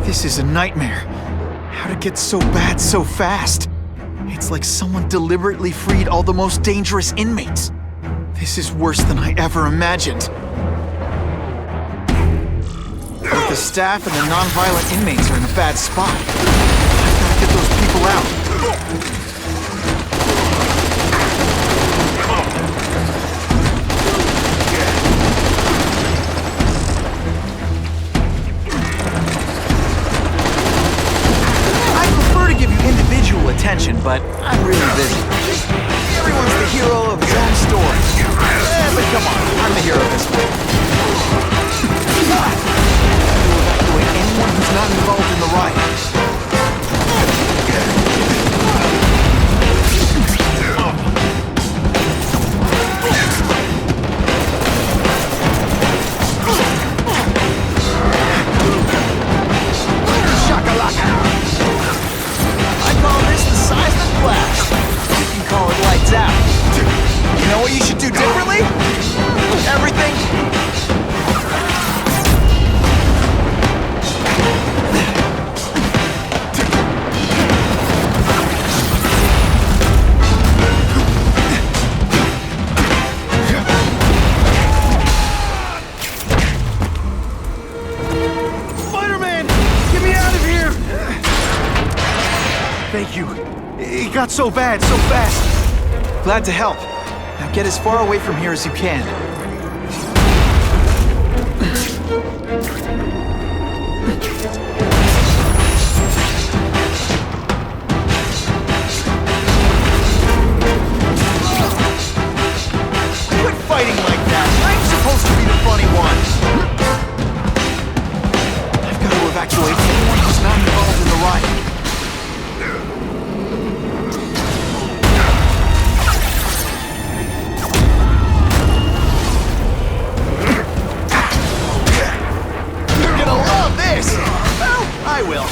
This is a nightmare. How to get so bad so fast? It's like someone deliberately freed all the most dangerous inmates. This is worse than I ever imagined. Both the staff and the non-violent inmates are in a bad spot. I've got to get those people out. Individual attention, but I'm really busy. Everyone's the hero of his own story. But come on, I'm the hero this way. Evacuate anyone who's not involved in the riot. Shakalaka! I call this the seismic blast. You can call it lights out. You know what you should do differently? Everything. Spider-Man! Get me out of here! Thank you. It got so bad, so fast. Glad to help. Now get as far away from here as you can. Quit fighting like that. I'm supposed to be the funny one. I've got to evacuate anyone who's not involved in the riot. I will.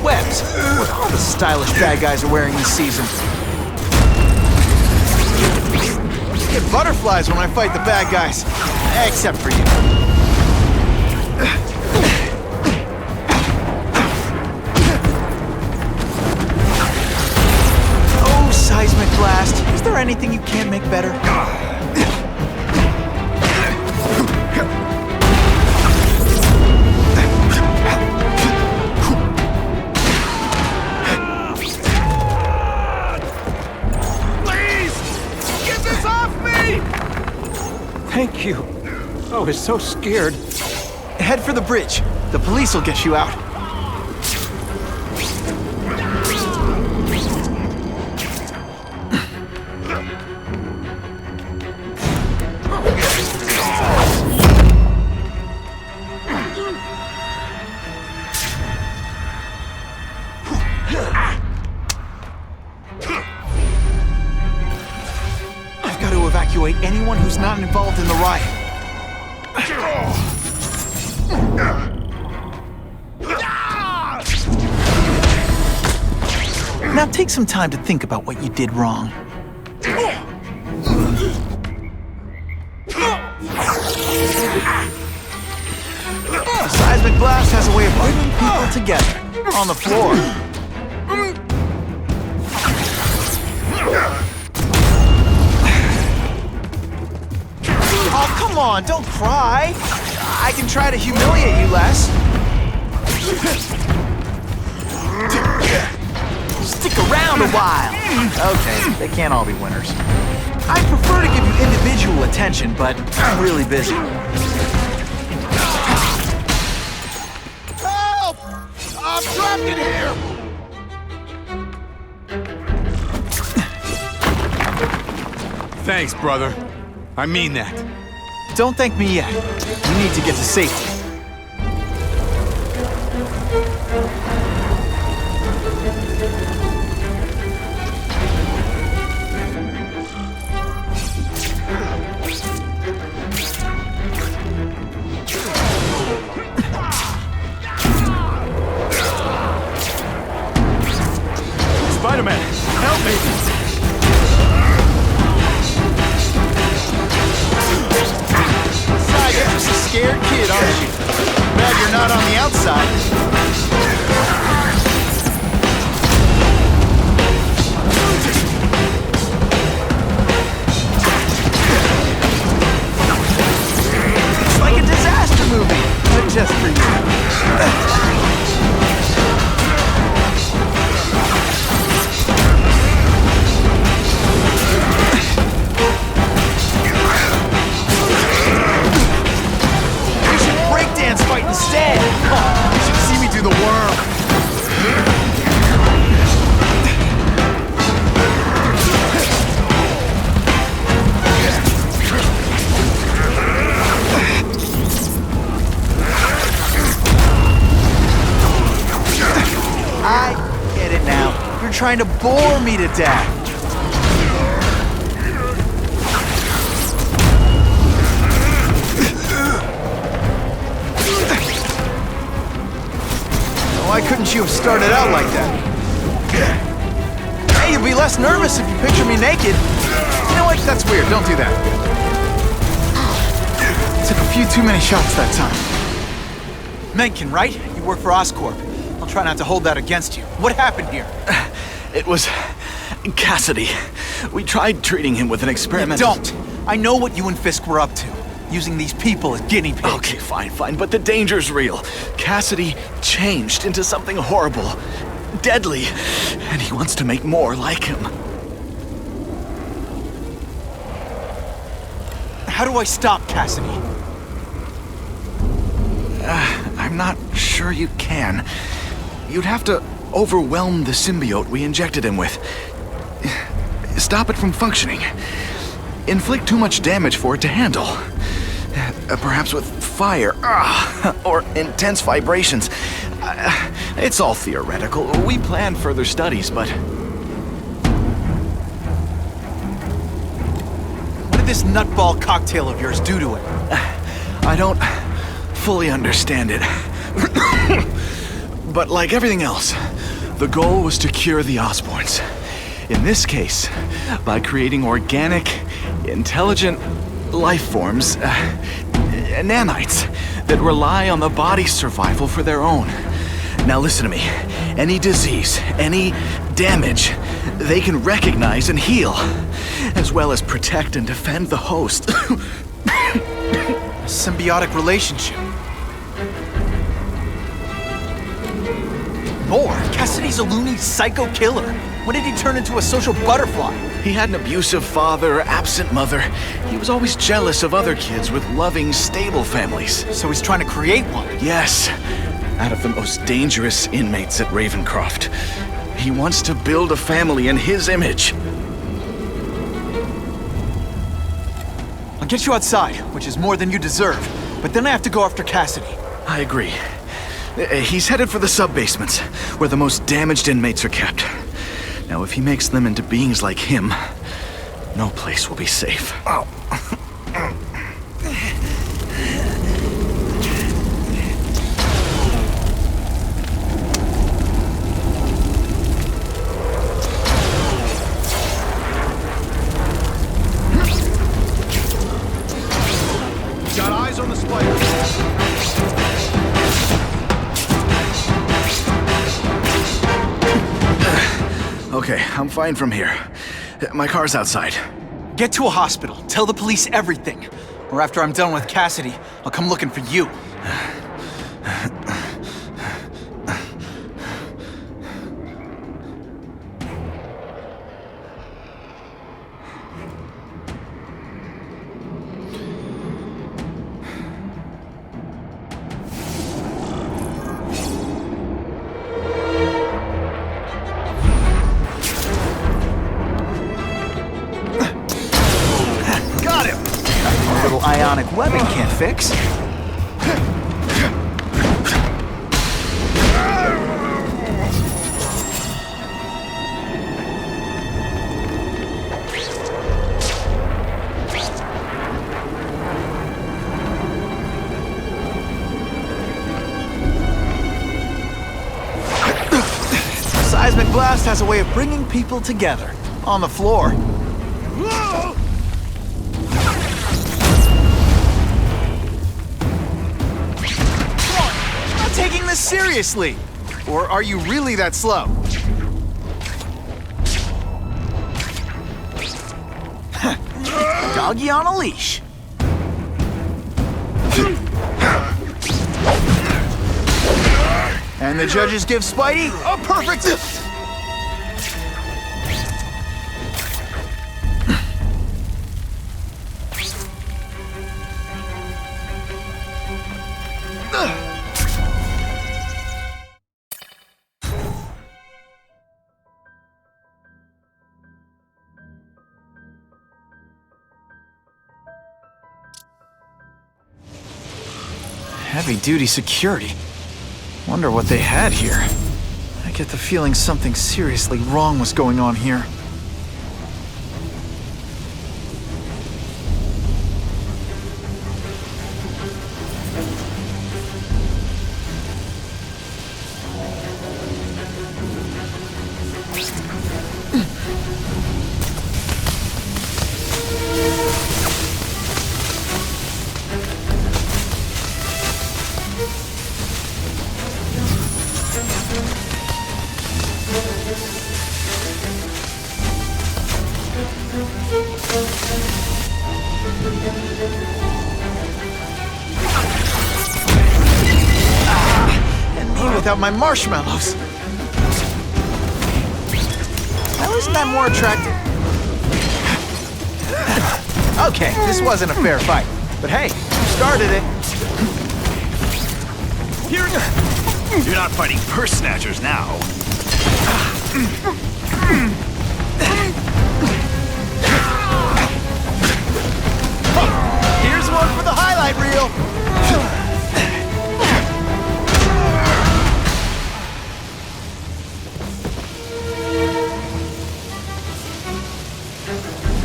Webs. What all the stylish bad guys are wearing this season. Get butterflies when I fight the bad guys. Except for you. Oh, seismic blast. Is there anything you can't make better? Thank you. I was so scared. Head for the bridge. The police will get you out. Evacuate anyone who's not involved in the riot. Now take some time to think about what you did wrong. The seismic blast has a way of bringing people together on the floor. Oh, come on, don't cry. I can try to humiliate you less. Stick around a while. Okay, they can't all be winners. I prefer to give you individual attention, but I'm really busy. Help! I'm trapped in here! Thanks, brother. I mean that. Don't thank me yet. We need to get to safety. Spider-Man, help me! You're just a scared kid, aren't you? outside. It's like a disaster movie, but just for you. Breakdance fight instead! Oh, you should see me do the worm! I get it now. You're trying to bore me to death. Why couldn't you have started out like that? Hey, you'll be less nervous if you picture me naked. You know what? That's weird. Don't do that. Took a few too many shots that time. Mencken, right? You work for Oscorp. I'll try not to hold that against you. What happened here? It was Cassidy. We tried treating him with an experiment. Don't! I know what you and Fisk were up to. Using these people as guinea pigs. Okay, fine, but the danger's real. Cassidy changed into something horrible, deadly, and he wants to make more like him. How do I stop Cassidy? I'm not sure you can. You'd have to overwhelm the symbiote we injected him with. Stop it from functioning. Inflict too much damage for it to handle. Perhaps with fire, or intense vibrations. It's all theoretical. We planned further studies, but... What did this nutball cocktail of yours do to it? I don't fully understand it. But like everything else, the goal was to cure the Osborns. In this case, by creating organic, intelligent life forms, nanites, that rely on the body's survival for their own. Now listen to me. Any disease, any damage, they can recognize and heal, as well as protect and defend the host. Symbiotic relationship. More? Cassidy's a loony psycho killer. When did he turn into a social butterfly? He had an abusive father, absent mother. He was always jealous of other kids with loving, stable families. So he's trying to create one? Yes, out of the most dangerous inmates at Ravencroft. He wants to build a family in his image. I'll get you outside, which is more than you deserve. But then I have to go after Cassidy. I agree. He's headed for the sub-basements, where the most damaged inmates are kept. Now, if he makes them into beings like him, no place will be safe. Oh. Got eyes on the spider. Okay, I'm fine from here. My car's outside. Get to a hospital. Tell the police everything. Or after I'm done with Cassidy, I'll come looking for you. Ionic webbing can't fix. Seismic blast has a way of bringing people together on the floor. taking this seriously? Or are you really that slow? Doggy on a leash. And the judges give Spidey a perfect... Heavy-duty security. Wonder what they had here. I get the feeling something seriously wrong was going on here. And me without my marshmallows. Now isn't that more attractive? Okay, this wasn't a fair fight. But hey, you started it. You're not fighting purse snatchers now. Here's one for the highlight reel.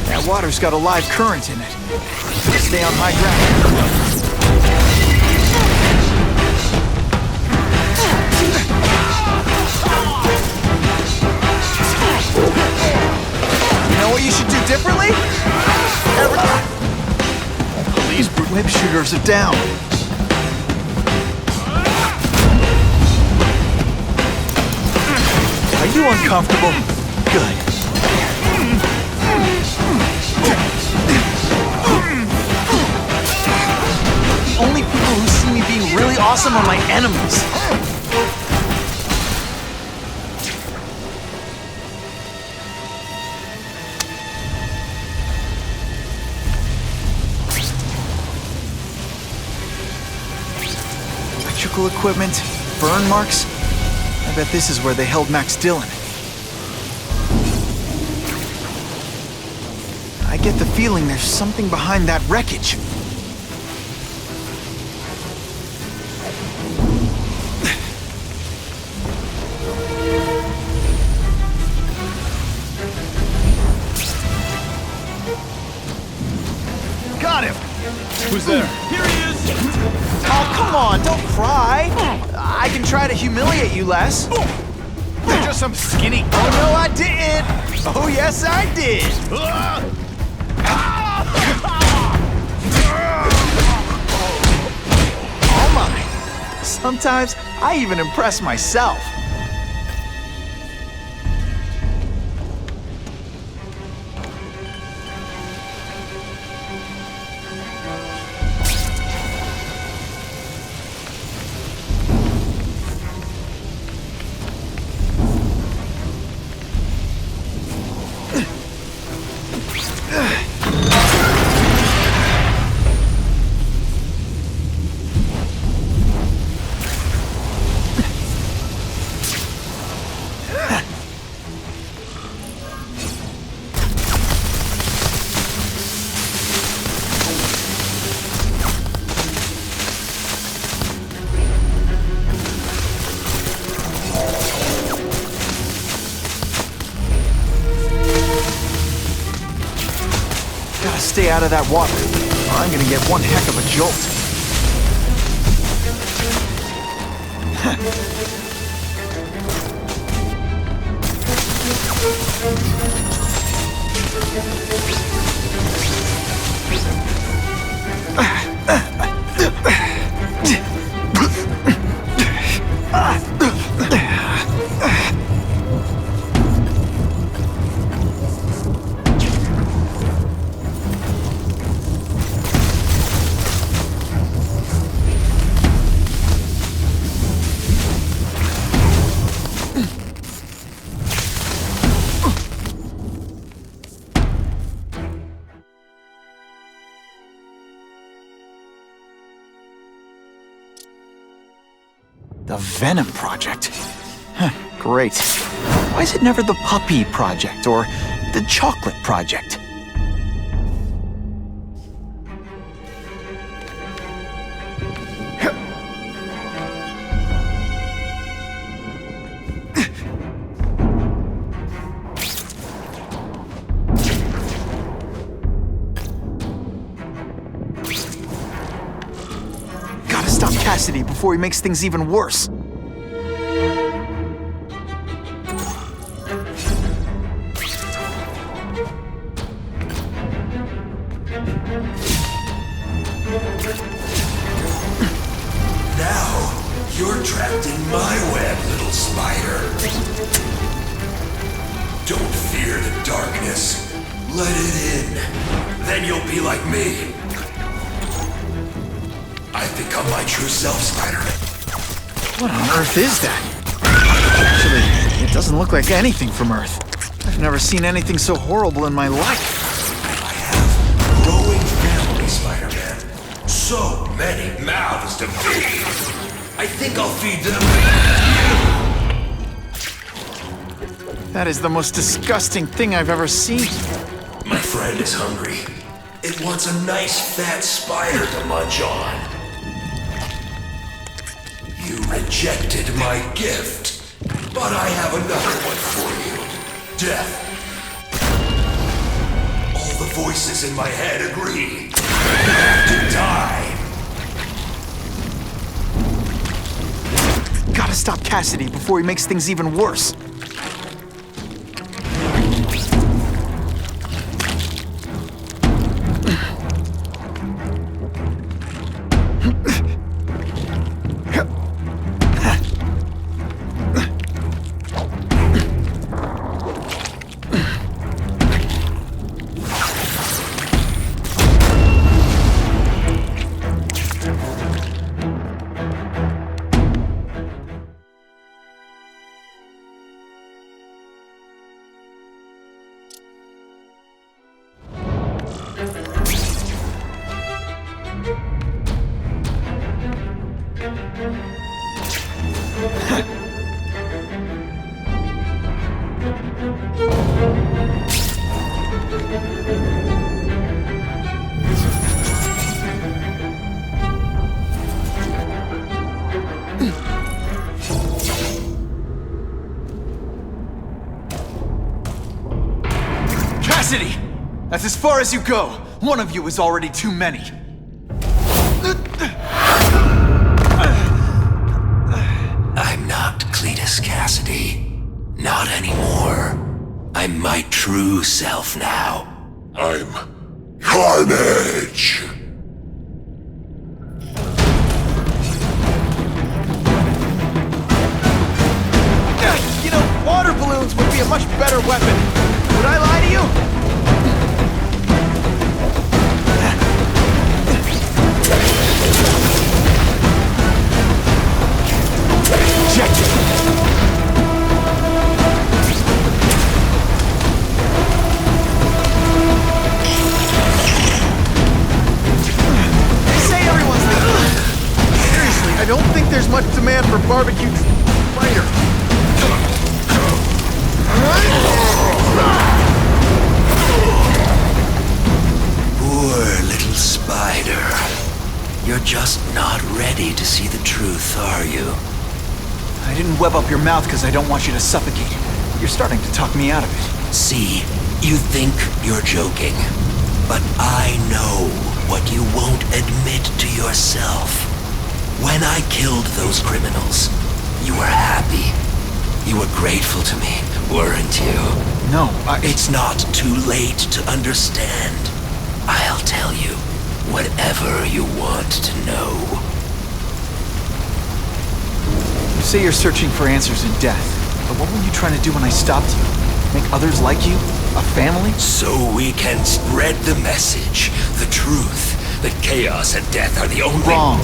That water's got a live current in it. Stay on high ground. You know what you should do differently? These web shooters are down. Are you uncomfortable? Good. The only people who see me being really awesome are my enemies. Electrical equipment, burn marks. I bet this is where they held Max Dillon. I get the feeling there's something behind that wreckage. Got him! Who's there? Here he is! Oh, come on, don't cry. I can try to humiliate you less. You're just some skinny... Oh, no, I didn't. Oh, yes, I did. Oh, my. Sometimes I even impress myself. Gotta stay out of that water, or I'm gonna get one heck of a jolt. The Venom Project? Huh, great. Why is it never the Puppy Project or the Chocolate Project? Gotta stop Cassidy before he makes things even worse. Now, you're trapped in my web, little spider. Don't fear the darkness. Let it in. Then you'll be like me. I've become my true self, Spider-Man. What on earth is that? Actually, it doesn't look like anything from Earth. I've never seen anything so horrible in my life. I have a growing family, Spider-Man. So many mouths to feed. I think I'll feed them you. That is the most disgusting thing I've ever seen. My friend is hungry. It wants a nice fat spider to munch on. You rejected my gift, but I have another one for you. Death. All the voices in my head agree. You have to die. Gotta stop Cassidy before he makes things even worse. Cassidy! That's as far as you go. One of you is already too many. I'm not Cletus Cassidy. Not anymore. I'm my true self now. I'm Carnage! You know, water balloons would be a much better weapon. Would I lie to you? Ejected. They say everyone's there. Seriously, I don't think there's much demand for barbecued spider. Poor little spider. You're just not ready to see the truth, are you? I didn't web up your mouth because I don't want you to suffocate. You're starting to talk me out of it. See, you think you're joking, but I know what you won't admit to yourself. When I killed those criminals, you were happy. You were grateful to me, weren't you? No, It's not too late to understand. I'll tell you whatever you want to know. You say you're searching for answers in death, but what were you trying to do when I stopped you? Make others like you? A family? So we can spread the message, the truth, that chaos and death are the only— Wrong.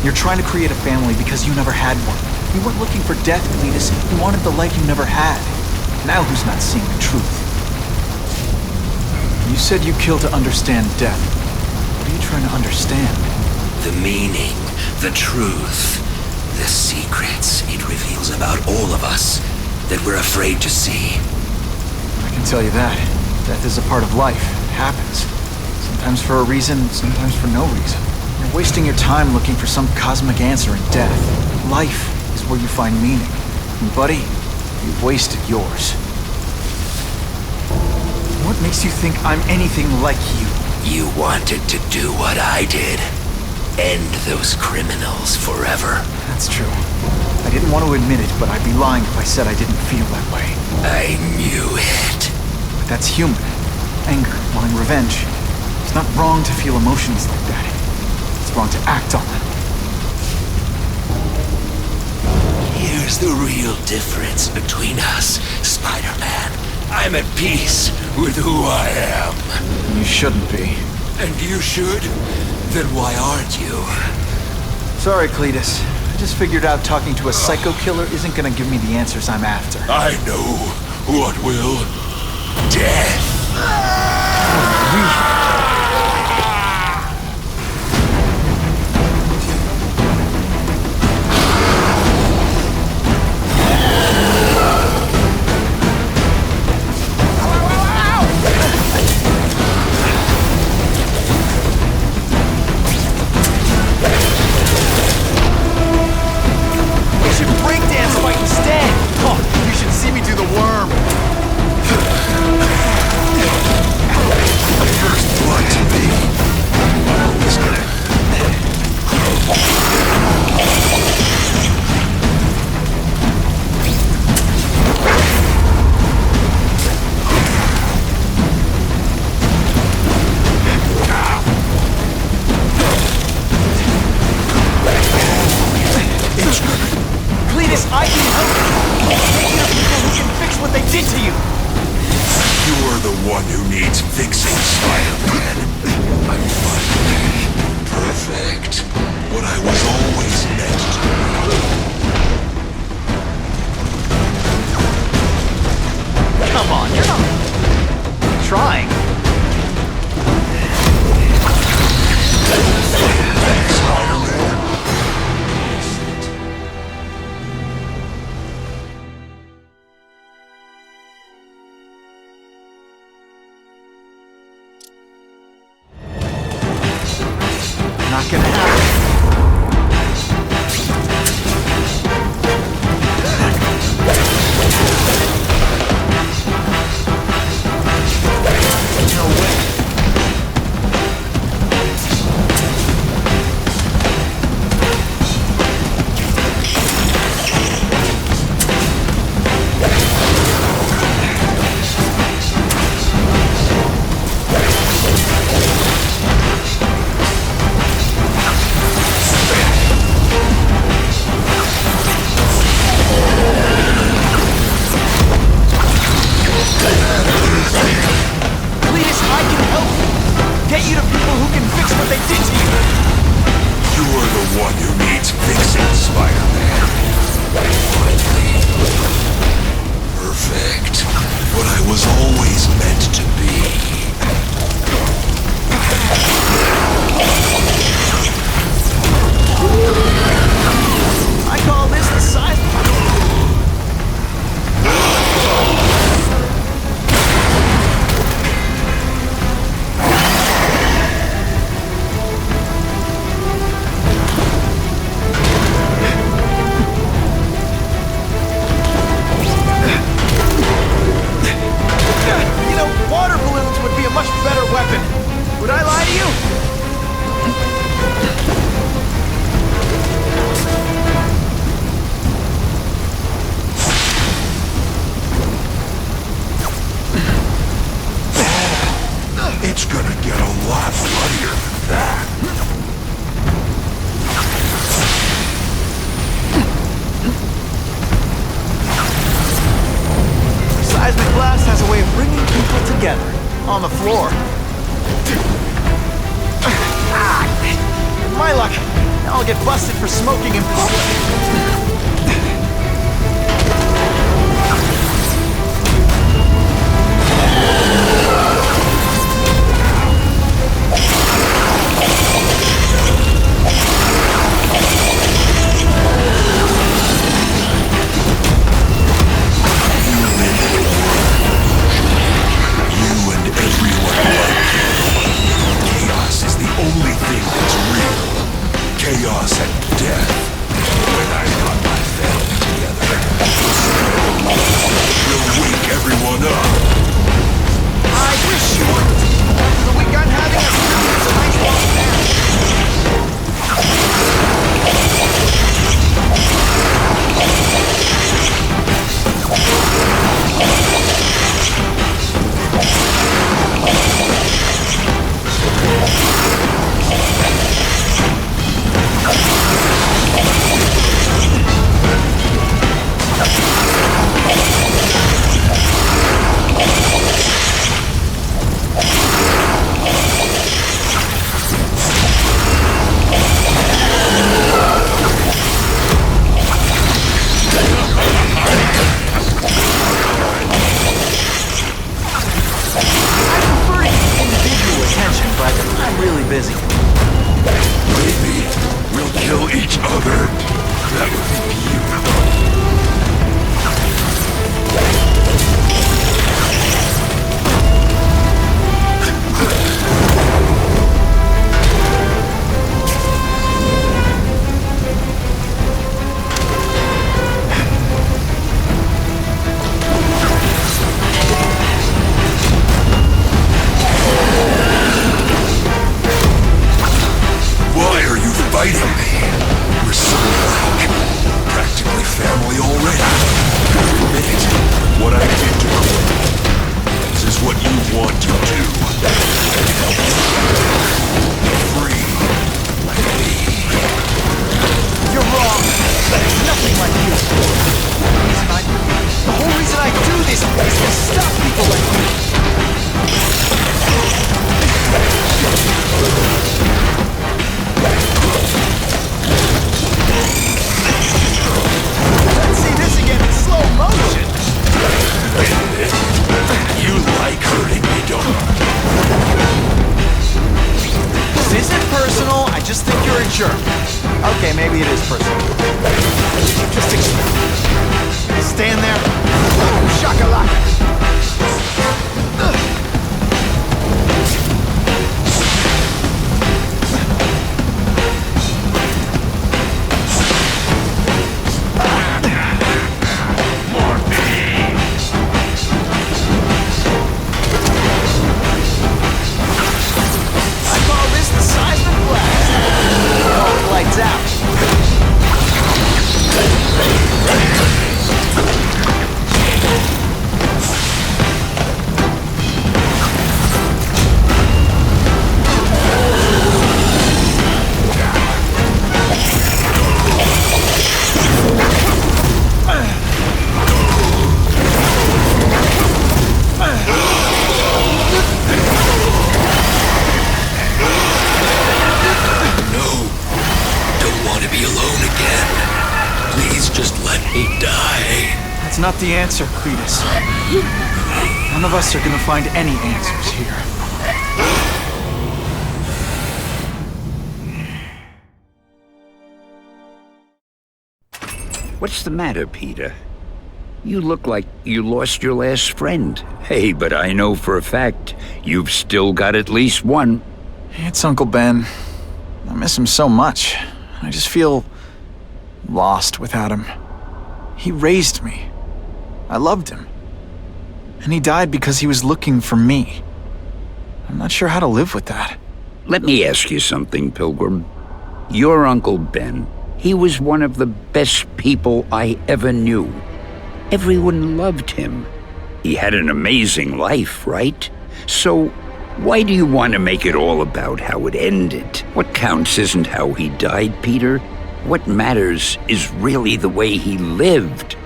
You're trying to create a family because you never had one. You weren't looking for death, Cletus. You wanted the life you never had. Now who's not seeing the truth? You said you kill to understand death. What are you trying to understand? The meaning, the truth. The secrets it reveals about all of us that we're afraid to see. I can tell you that. Death is a part of life. It happens. Sometimes for a reason, sometimes for no reason. You're wasting your time looking for some cosmic answer in death. Life is where you find meaning. And buddy, you've wasted yours. What makes you think I'm anything like you? You wanted to do what I did. End those criminals forever. That's true. I didn't want to admit it, but I'd be lying if I said I didn't feel that way. I knew it. But that's human. Anger, wanting revenge. It's not wrong to feel emotions like that. It's wrong to act on them. Here's the real difference between us, Spider-Man. I'm at peace with who I am. You shouldn't be. And you should? Then why aren't you? Sorry, Cletus. I just figured out talking to a psycho killer isn't gonna give me the answers I'm after. I know what will. Death. Not gonna happen. No way. On the floor. My luck. Now I'll get busted for smoking in public. brother. That would be beautiful. Why are you fighting me? We're so alike. Practically family already. Admit it. What I did to Quinn. This is what you want to do. Free. Like me. You're wrong. There's nothing like you. The whole reason I do this is to stop people like you. Let's see this again in slow motion. You like hurting me, don't you? This isn't personal, I just think you're a jerk. Okay, maybe it is personal. Just stand there. Boom, shakalaka. Out. That's not the answer, Cletus. None of us are gonna find any answers here. What's the matter, Peter? You look like you lost your last friend. Hey, but I know for a fact you've still got at least one. It's Uncle Ben. I miss him so much. I just feel lost without him. He raised me. I loved him. And he died because he was looking for me. I'm not sure how to live with that. Let me ask you something, Pilgrim. Your Uncle Ben, he was one of the best people I ever knew. Everyone loved him. He had an amazing life, right? So, why do you want to make it all about how it ended? What counts isn't how he died, Peter. What matters is really the way he lived.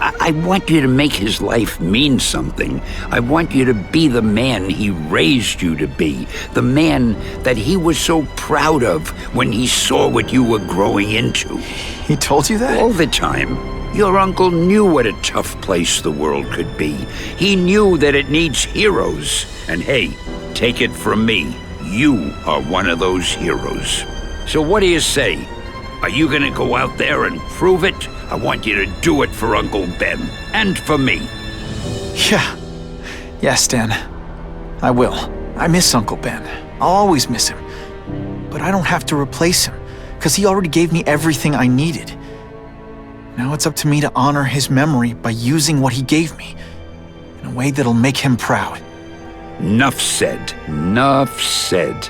I want you to make his life mean something. I want you to be the man he raised you to be. The man that he was so proud of when he saw what you were growing into. He told you that? All the time. Your uncle knew what a tough place the world could be. He knew that it needs heroes. And hey, take it from me, you are one of those heroes. So what do you say? Are you gonna go out there and prove it? I want you to do it for Uncle Ben, and for me. Yeah. Yes, Dan. I will. I miss Uncle Ben. I'll always miss him. But I don't have to replace him, because he already gave me everything I needed. Now it's up to me to honor his memory by using what he gave me, in a way that'll make him proud. Nuff said. Nuff said.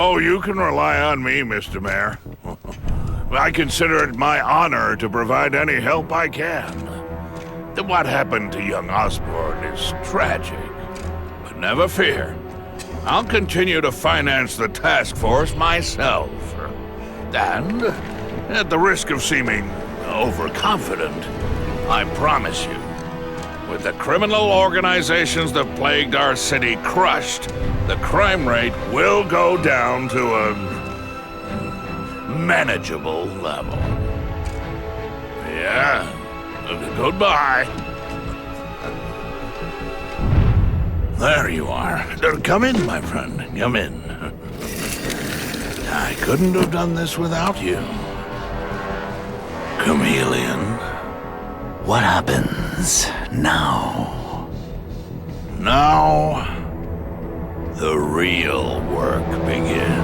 Oh, you can rely on me, Mr. Mayor. I consider it my honor to provide any help I can. What happened to young Osborn is tragic, but never fear. I'll continue to finance the task force myself. And, at the risk of seeming overconfident, I promise you, with the criminal organizations that plagued our city crushed, the crime rate will go down to a manageable level. Yeah. Goodbye. There you are. Come in, my friend. Come in. I couldn't have done this without you. Chameleon. What happens now? Now, the real work begins.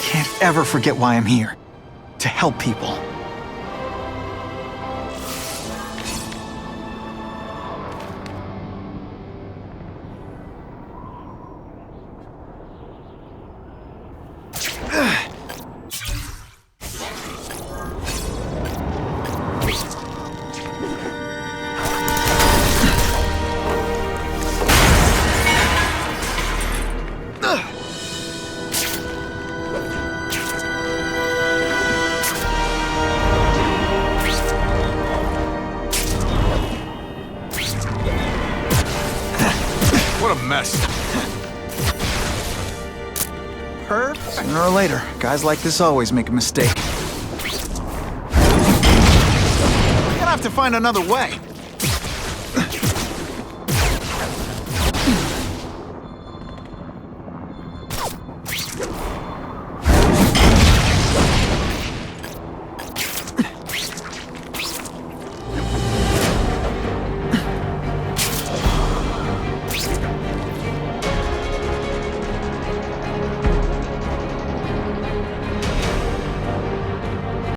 Can't ever forget why I'm here. To help people. What a mess. Sooner or later, guys like this always make a mistake. We're gonna have to find another way.